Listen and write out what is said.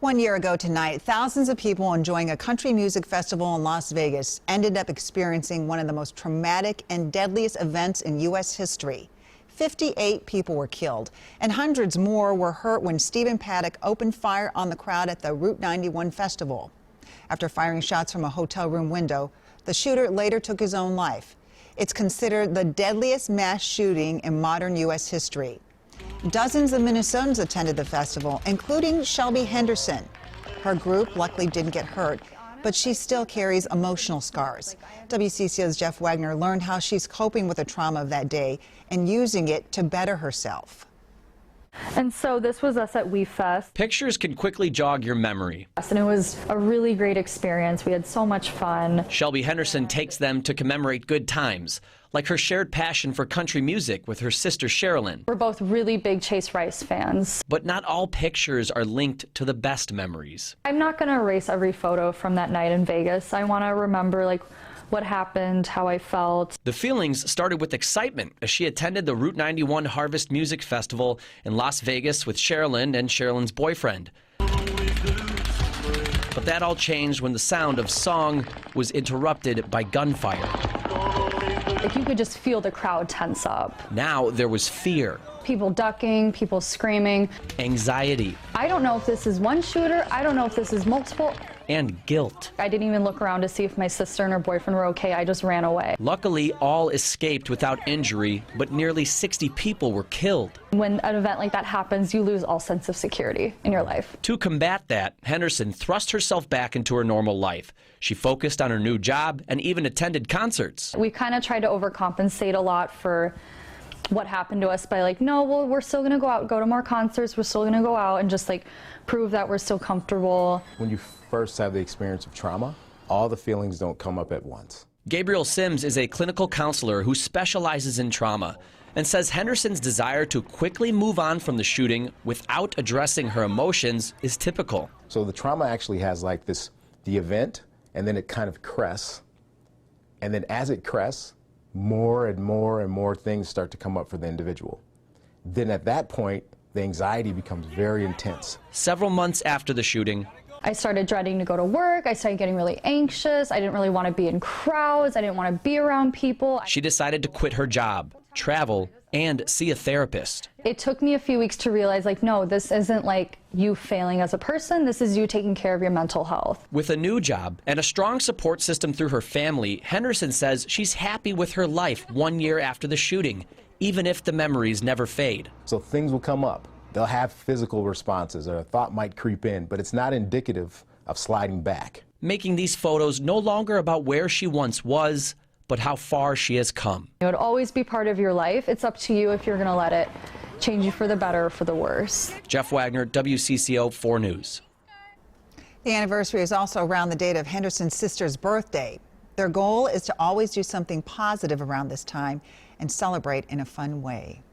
1 year ago tonight, thousands of people enjoying a country music festival in Las Vegas ended up experiencing one of the most traumatic and deadliest events in U.S. history. 58 people were killed, and hundreds more were hurt when Stephen Paddock opened fire on the crowd at the Route 91 festival. After firing shots from a hotel room window, the shooter later took his own life. It's considered the deadliest mass shooting in modern U.S. history. Dozens of Minnesotans attended the festival, including Shelby Henderson. Her group luckily didn't get hurt, but she still carries emotional scars. WCCO's Jeff Wagner learned how she's coping with the trauma of that day and using it to better herself. And so this was us at We Fest. Pictures can quickly jog your memory. And it was a really great experience. We had so much fun. Shelby Henderson takes them to commemorate good times, like her shared passion for country music with her sister Sherilyn. We're both really big Chase Rice fans. But not all pictures are linked to the best memories. I'm not going to erase every photo from that night in Vegas. I want to remember what happened, how I felt. The feelings started with excitement as she attended the Route 91 Harvest Music Festival in Las Vegas with Sherilyn and Sherilyn's boyfriend. But that all changed when the sound of song was interrupted by gunfire. You could just feel the crowd tense up. Now there was fear. People ducking, people screaming. Anxiety. I don't know if this is one shooter. I don't know if this is multiple. And guilt. I didn't even look around to see if my sister and her boyfriend were okay. I just ran away. Luckily, all escaped without injury, but nearly 60 people were killed. When an event like that happens, you lose all sense of security in your life. To combat that, Henderson thrust herself back into her normal life. She focused on her new job and even attended concerts. We kind of tried to overcompensate a lot for what happened to us by no, well, we're still going to go out, go to more concerts. We're still going to go out and just prove that we're still comfortable. When you first have the experience of trauma, all the feelings don't come up at once. Gabriel Sims is a clinical counselor who specializes in trauma and says Henderson's desire to quickly move on from the shooting without addressing her emotions is typical. So the trauma actually has the event, and then it kind of crests. And then as it crests, more and more and more things start to come up for the individual. Then at that point, the anxiety becomes very intense. Several months after the shooting, I started dreading to go to work. I started getting really anxious. I didn't really want to be in crowds. I didn't want to be around people. She decided to quit her job, travel, and see a therapist. It took me a few weeks to realize, no, this isn't you failing as a person. This is you taking care of your mental health. With a new job and a strong support system through her family, Henderson says she's happy with her life 1 year after the shooting, even if the memories never fade. So things will come up. They'll have physical responses, or a thought might creep in, but it's not indicative of sliding back. Making these photos no longer about where she once was, but how far she has come. It would always be part of your life. It's up to you if you're going to let it change you for the better or for the worse. Jeff Wagner, WCCO 4 News. The anniversary is also around the date of Henderson's sister's birthday. Their goal is to always do something positive around this time and celebrate in a fun way.